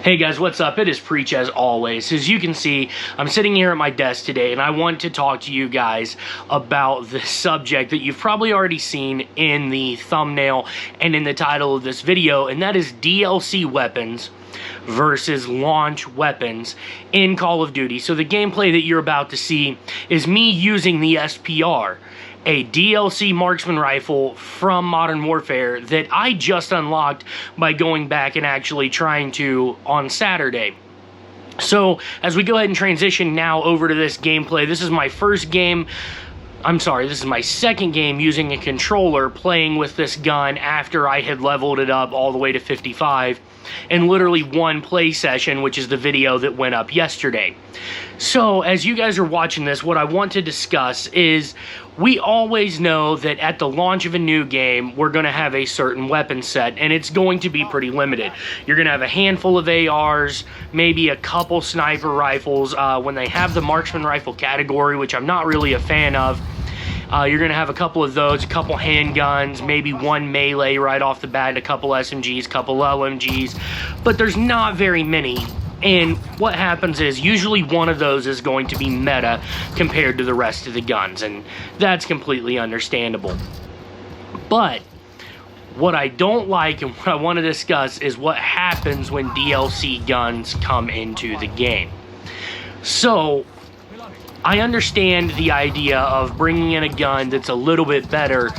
Hey guys, what's up? It is Preach as always. As you can see, I'm sitting here at my desk today and I want to talk to you guys about the subject that you've probably already seen in the thumbnail and in the title of this video, and that is DLC weapons versus launch weapons in Call of Duty. So the gameplay that you're about to see is me using the SPR, a DLC marksman rifle from Modern Warfare that I just unlocked by going back and actually trying to on Saturday. So as we go ahead and transition now over to this gameplay, this is my first game. This is my second game using a controller playing with this gun after I had leveled it up all the way to 55 in literally one play session, which is the video that went up yesterday. So as you guys are watching this, what I want to discuss is we always know that at the launch of a new game, we're going to have a certain weapon set, and it's going to be pretty limited. You're going to have a handful of ARs, maybe a couple sniper rifles. When they have the marksman rifle category, which I'm not really a fan of, you're going to have a couple of those, a couple handguns, maybe one melee right off the bat, a couple SMGs, a couple LMGs, but there's not very many. And what happens is usually one of those is going to be meta compared to the rest of the guns, and that's completely understandable. But what I don't like and what I want to discuss is what happens when DLC guns come into the game. So I understand the idea of bringing in a gun that's a little bit better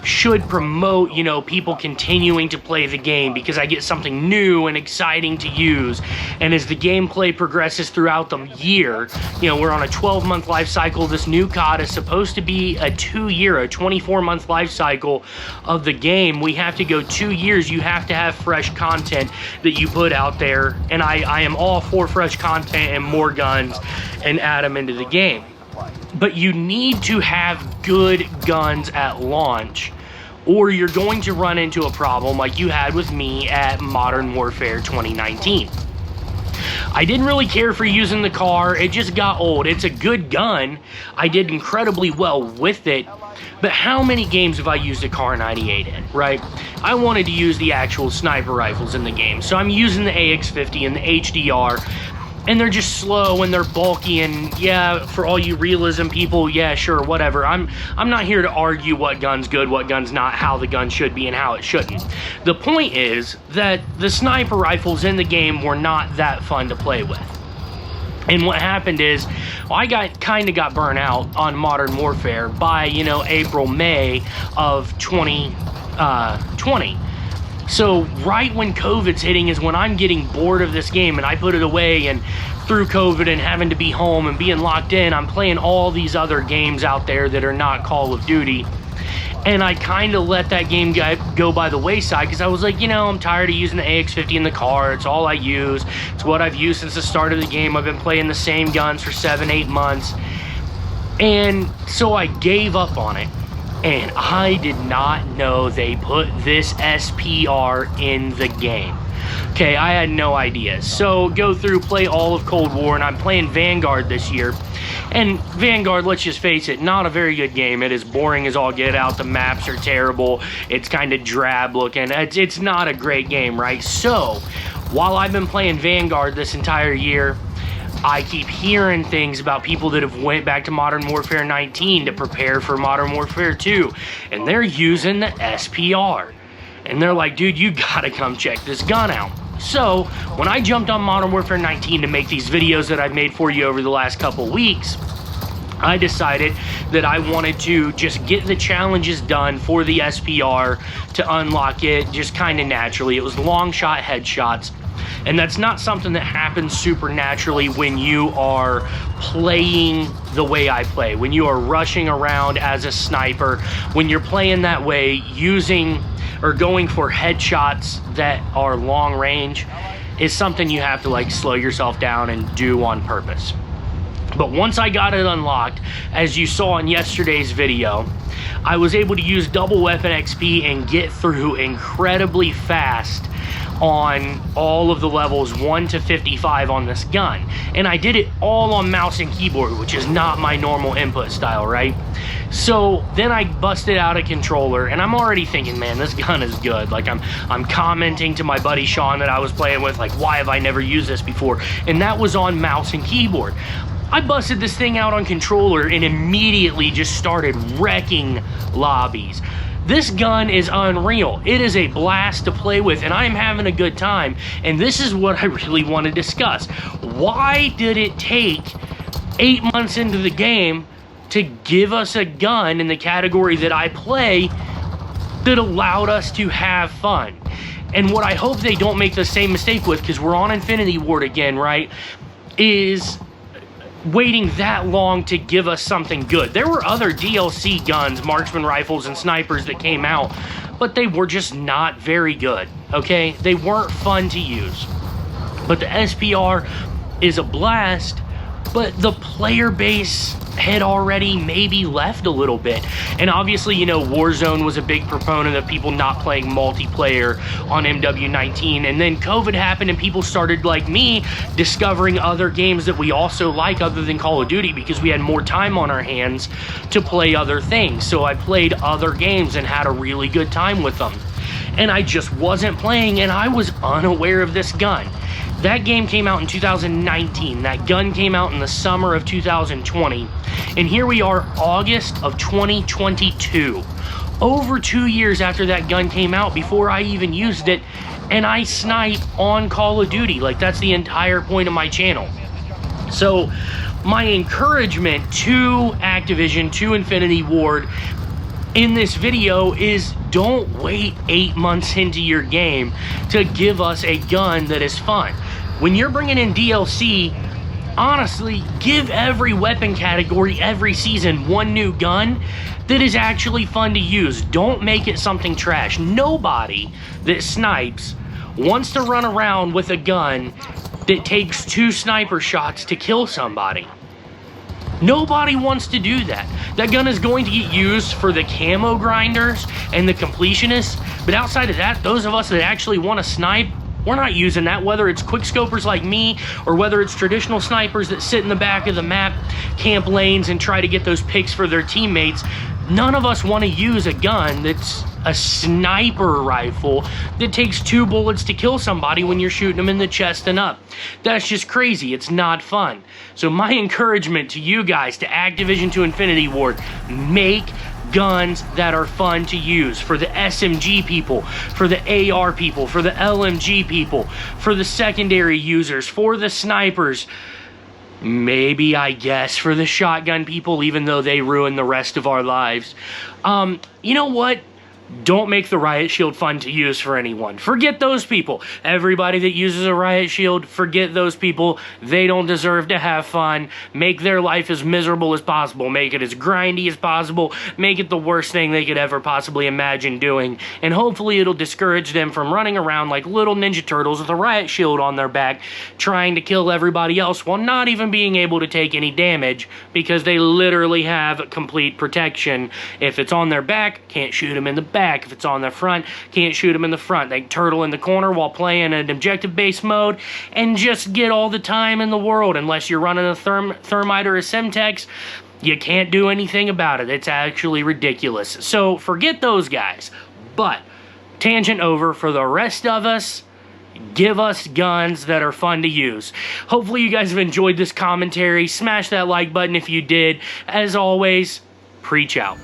should promote, people continuing to play the game because I get something new and exciting to use. And as the gameplay progresses throughout the year, we're on a 12-month life cycle. This new COD is supposed to be a 24-month life cycle of the game. We have to go 2 years. You have to have fresh content that you put out there. And I am all for fresh content and more guns and add them into the game. But you need to have good guns at launch, or you're going to run into a problem like you had with me at Modern Warfare 2019. I didn't really care for using the car. It just got old. It's a good gun. I did incredibly well with it. But how many games have I used a Car 98 in, right? I wanted to use the actual sniper rifles in the game. So I'm using the AX50 and the HDR. And they're just slow and they're bulky, and yeah, for all you realism people, yeah, sure, whatever. I'm not here to argue what gun's good, what gun's not, how the gun should be and how it shouldn't. The point is that the sniper rifles in the game were not that fun to play with. And what happened is, I kind of got burnt out on Modern Warfare by, April, May of 2020. So right when COVID's hitting is when I'm getting bored of this game, and I put it away, and through COVID and having to be home and being locked in, I'm playing all these other games out there that are not Call of Duty. And I kind of let that game go by the wayside because I was like, I'm tired of using the AX50 in the car. It's all I use. It's what I've used since the start of the game. I've been playing the same guns for 7-8 months. And so I gave up on it. And I did not know they put this SPR in the game. Okay, I had no idea. So go through, play all of Cold War, and I'm playing Vanguard this year. And Vanguard, let's just face it, not a very good game. It is boring as all get out. The maps are terrible. It's kind of drab looking. It's not a great game, right? So while I've been playing Vanguard this entire year, I keep hearing things about people that have went back to Modern Warfare 19 to prepare for Modern Warfare 2, and they're using the SPR. And they're like, dude, you gotta come check this gun out. So when I jumped on Modern Warfare 19 to make these videos that I've made for you over the last couple weeks, I decided that I wanted to just get the challenges done for the SPR to unlock it just kind of naturally. It was long shot headshots. And that's not something that happens supernaturally when you are playing the way I play. When you are rushing around as a sniper, when you're playing that way, using or going for headshots that are long range is something you have to slow yourself down and do on purpose. But once I got it unlocked, as you saw in yesterday's video, I was able to use double weapon XP and get through incredibly fast on all of the levels 1 to 55 on this gun. And I did it all on mouse and keyboard, which is not my normal input style, right? So then I busted out a controller, and I'm already thinking, man, this gun is good. Like, I'm commenting to my buddy Sean that I was playing with, like, why have I never used this before? And that was on mouse and keyboard. I busted this thing out on controller and immediately just started wrecking lobbies. This gun is unreal. It is a blast to play with, and I'm having a good time. And this is what I really want to discuss. Why did it take 8 months into the game to give us a gun in the category that I play that allowed us to have fun? And what I hope they don't make the same mistake with, because we're on Infinity Ward again, right, is waiting that long to give us something good. There were other DLC guns, marksman rifles and snipers that came out, but they were just not very good, okay? They weren't fun to use. But the SPR is a blast, but the player base had already maybe left a little bit. And obviously, you know, Warzone was a big proponent of people not playing multiplayer on MW19, and then COVID happened and people started, like me, discovering other games that we also like other than Call of Duty, because we had more time on our hands to play other things. So I played other games and had a really good time with them. And I just wasn't playing, and I was unaware of this gun. That game came out in 2019. That gun came out in the summer of 2020. And here we are, August of 2022. Over 2 years after that gun came out, before I even used it, and I snipe on Call of Duty. Like, that's the entire point of my channel. So, my encouragement to Activision, to Infinity Ward, in this video is don't wait 8 months into your game to give us a gun that is fun. When you're bringing in DLC, honestly, give every weapon category every season one new gun that is actually fun to use. Don't make it something trash. Nobody that snipes wants to run around with a gun that takes 2 sniper shots to kill somebody. Nobody wants to do that. That gun is going to get used for the camo grinders and the completionists, but outside of that, those of us that actually want to snipe, we're not using that, whether it's quickscopers like me or whether it's traditional snipers that sit in the back of the map, camp lanes, and try to get those picks for their teammates. None of us want to use a gun that's a sniper rifle that takes 2 bullets to kill somebody when you're shooting them in the chest and up. That's just crazy. It's not fun. So my encouragement to you guys, to Activision, to Infinity Ward, make guns that are fun to use for the SMG people, for the AR people, for the LMG people, for the secondary users, for the snipers. Maybe, I guess, for the shotgun people, even though they ruin the rest of our lives. You know what? Don't make the riot shield fun to use for anyone. Forget those people. Everybody that uses a riot shield, forget those people. They don't deserve to have fun. Make their life as miserable as possible. Make it as grindy as possible. Make it the worst thing they could ever possibly imagine doing. And hopefully it'll discourage them from running around like little Ninja Turtles with a riot shield on their back, trying to kill everybody else while not even being able to take any damage, because they literally have complete protection. If it's on their back, can't shoot them in the back. If it's on their front, can't shoot them in the front. They turtle in the corner while playing an objective-based mode and just get all the time in the world. Unless you're running a Thermite or a Semtex, you can't do anything about it. It's actually ridiculous. So forget those guys. But, tangent over, for the rest of us, give us guns that are fun to use. Hopefully you guys have enjoyed this commentary. Smash that like button if you did. As always, preach out.